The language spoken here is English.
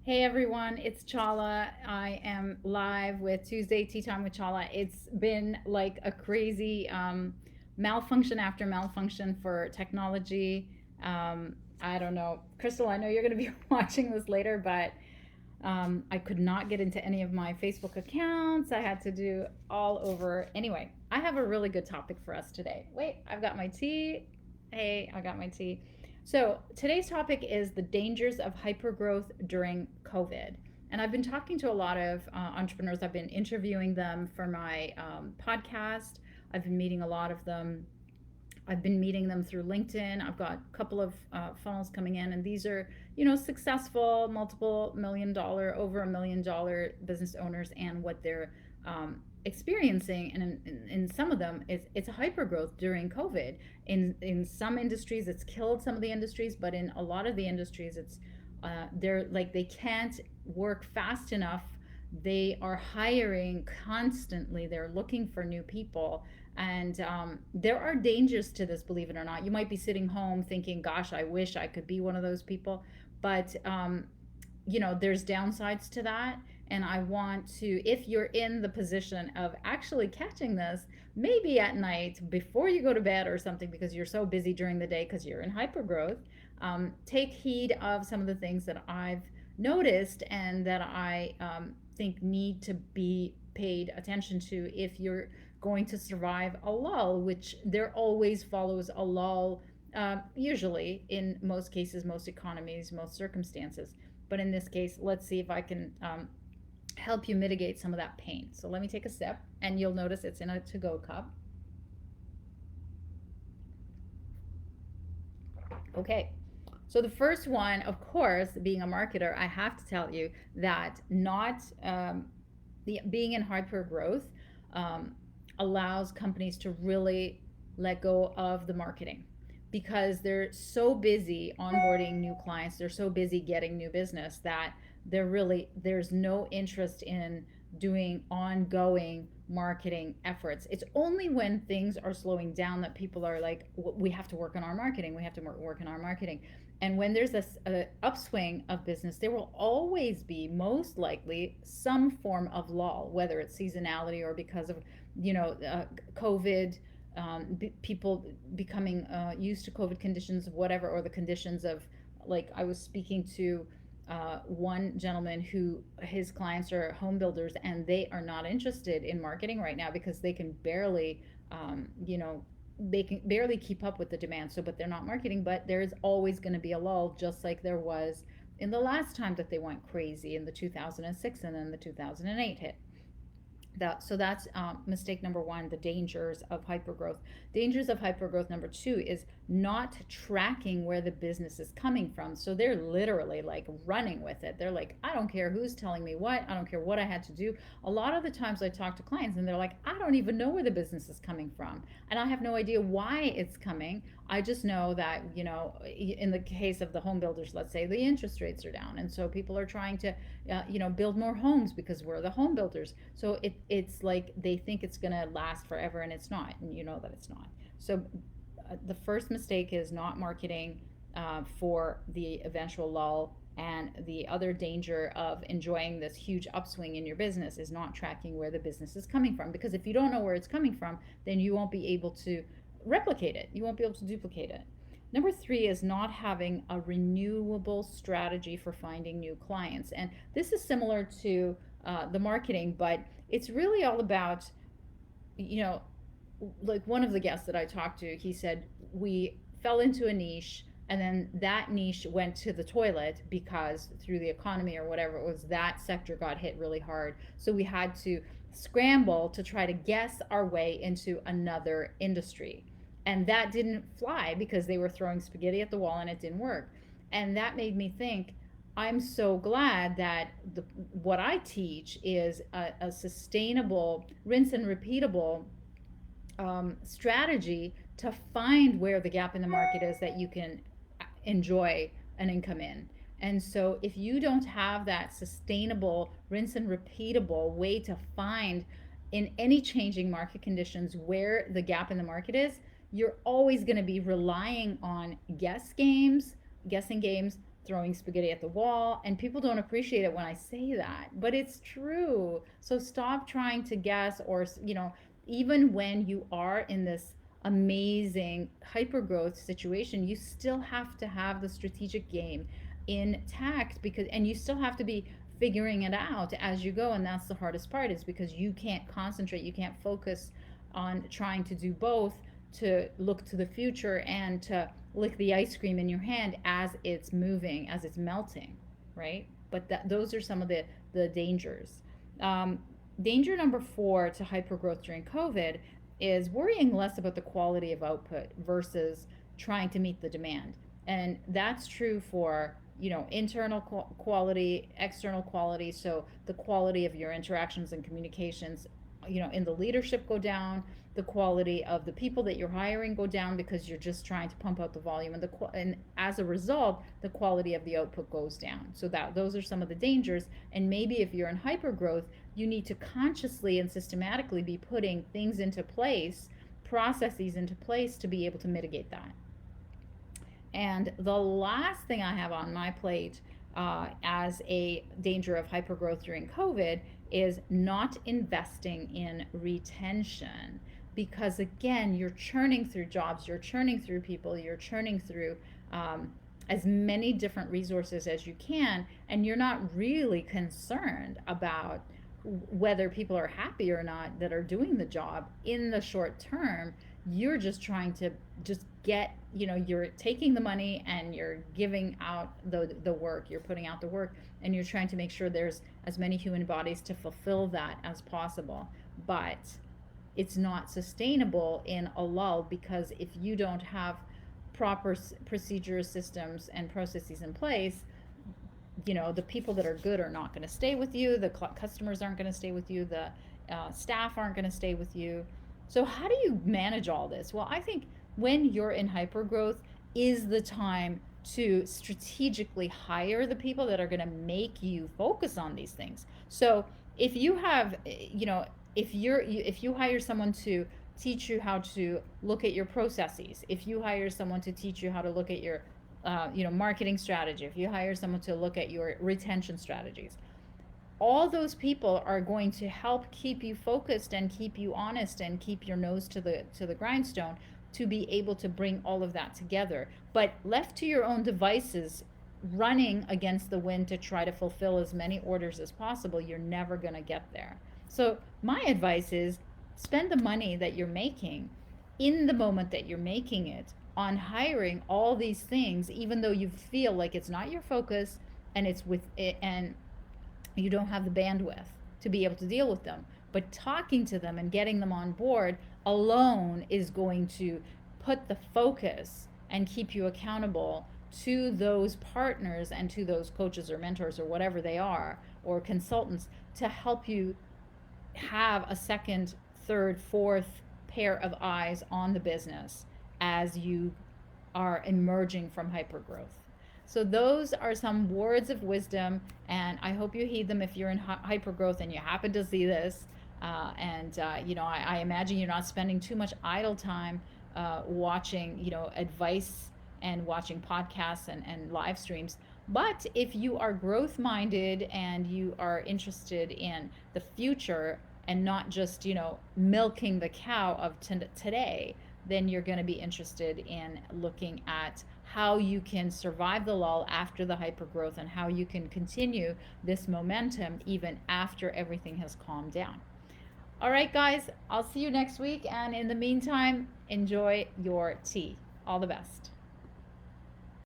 Hey everyone, it's Chala. I am live with Tuesday Tea Time with Chala. It's been like a crazy malfunction after malfunction for technology. I don't know. Crystal, I know you're going to be watching this later, but I could not get into any of my Facebook accounts. I had to do all over. Anyway, I have a really good topic for us today. Wait, I've got my tea. Hey, I got my tea. So, today's topic is the dangers of hypergrowth during COVID. And I've been talking to a lot of entrepreneurs. I've been interviewing them for my podcast. I've been meeting a lot of them. I've been meeting them through LinkedIn. I've got a couple of funnels coming in, and these are, successful, multiple $1 million, over $1 million business owners, and what they're experiencing. And in some of them, it's a hyper growth during COVID. In some industries, it's killed some of the industries, but in a lot of the industries, they're like they can't work fast enough. They are hiring constantly. They're looking for new people, and there are dangers to this, believe it or not. You might be sitting home thinking, gosh, I wish I could be one of those people. But, there's downsides to that. And I want to, if you're in the position of actually catching this, maybe at night before you go to bed or something, because you're so busy during the day because you're in hypergrowth, take heed of some of the things that I've noticed and that I think need to be paid attention to if you're going to survive a lull, which there always follows a lull, usually in most cases, most economies, most circumstances. But in this case, let's see if I can help you mitigate some of that pain. So let me take a sip, and you'll notice it's in a to go cup. Okay. So the first one, of course, being a marketer, I have to tell you that not the being in hyper growth um, allows companies to really let go of the marketing because they're so busy onboarding new clients, they're so busy getting new business that there's no interest in doing ongoing marketing efforts. It's only when things are slowing down that people are like, we have to work on our marketing, we have to work on our marketing. And when there's this upswing of business, there will always be, most likely, some form of lull, whether it's seasonality or because of, COVID, people becoming used to COVID conditions, whatever, or the conditions of, like, I was speaking to one gentleman who his clients are home builders and they are not interested in marketing right now because they can barely, they can barely keep up with the demand. So, but they're not marketing, but there's always going to be a lull, just like there was in the last time that they went crazy in the 2006 and then the 2008 hit. So that's mistake number one, the dangers of hypergrowth. Dangers of hypergrowth number two is not tracking where the business is coming from. So they're literally like running with it. They're like, I don't care who's telling me what, I don't care what I had to do. A lot of the times I talk to clients and they're like, I don't even know where the business is coming from, and I have no idea why it's coming. I just know that, in the case of the home builders, let's say the interest rates are down, and so people are trying to build more homes because we're the home builders. So it's like they think it's going to last forever, and it's not, and you know that it's not. So the first mistake is not marketing for the eventual lull. And the other danger of enjoying this huge upswing in your business is not tracking where the business is coming from. Because if you don't know where it's coming from, then you won't be able to replicate it, you won't be able to duplicate it. Number three is not having a renewable strategy for finding new clients. And this is similar to the marketing, but it's really all about, you know, like one of the guests that I talked to, he said, we fell into a niche and then that niche went to the toilet because through the economy or whatever it was, that sector got hit really hard. So we had to scramble to try to guess our way into another industry. And that didn't fly because they were throwing spaghetti at the wall and it didn't work. And that made me think, I'm so glad that what I teach is a sustainable, rinse and repeatable strategy to find where the gap in the market is that you can enjoy an income in. And so, if you don't have that sustainable, rinse and repeatable way to find in any changing market conditions where the gap in the market is, you're always going to be relying on guessing games throwing spaghetti at the wall. And people don't appreciate it when I say that, but it's true. So stop trying to guess, or, even when you are in this amazing hyper growth situation, you still have to have the strategic game intact, because, and you still have to be figuring it out as you go. And that's the hardest part, is because you can't concentrate, you can't focus on trying to do both, to look to the future and to lick the ice cream in your hand as it's moving, as it's melting, right? But those are some of the dangers. Um, Danger number 4 to hypergrowth during COVID is worrying less about the quality of output versus trying to meet the demand. And that's true for, internal quality, external quality. So the quality of your interactions and communications, in the leadership go down, the quality of the people that you're hiring go down, because you're just trying to pump out the volume, and as a result the quality of the output goes down. So that those are some of the dangers. And maybe if you're in hyper growth, you need to consciously and systematically be putting things into place, processes into place, to be able to mitigate that. And the last thing I have on my plate, as a danger of hypergrowth during COVID, is not investing in retention. Because again, you're churning through jobs, you're churning through people, you're churning through as many different resources as you can, and you're not really concerned about whether people are happy or not that are doing the job in the short term. You're just trying to just get, you're taking the money and you're giving out the work, you're putting out the work, and you're trying to make sure there's as many human bodies to fulfill that as possible. But it's not sustainable in a lull, because if you don't have proper procedures, systems, and processes in place, the people that are good are not going to stay with you, the customers aren't going to stay with you, the staff aren't going to stay with you. So how do you manage all this? Well, I think when you're in hypergrowth is the time to strategically hire the people that are going to make you focus on these things. So if you have, if you hire someone to teach you how to look at your processes, if you hire someone to teach you how to look at your marketing strategy, if you hire someone to look at your retention strategies, all those people are going to help keep you focused and keep you honest and keep your nose to the grindstone, to be able to bring all of that together. But left to your own devices, running against the wind to try to fulfill as many orders as possible, you're never going to get there. So my advice is, spend the money that you're making in the moment that you're making it on hiring all these things, even though you feel like it's not your focus, and it's with it, and you don't have the bandwidth to be able to deal with them. But talking to them and getting them on board alone is going to put the focus and keep you accountable to those partners and to those coaches or mentors or whatever they are, or consultants, to help you have a second, third, fourth pair of eyes on the business as you are emerging from hypergrowth. So those are some words of wisdom, and I hope you heed them if you're in hypergrowth and you happen to see this. I imagine you're not spending too much idle time watching, advice and watching podcasts and live streams. But if you are growth minded and you are interested in the future and not just, milking the cow of today, then you're going to be interested in looking at how you can survive the lull after the hypergrowth, and how you can continue this momentum even after everything has calmed down. All right, guys, I'll see you next week. And in the meantime, enjoy your tea. All the best.